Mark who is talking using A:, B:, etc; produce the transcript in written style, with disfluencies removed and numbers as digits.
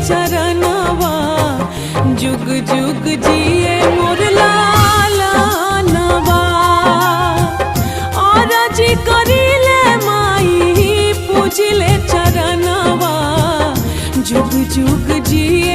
A: चरणवा जुग जुग जिए मोर लालनवा। और जी करिले माई पूजिले चरणवा जुग जुग जिए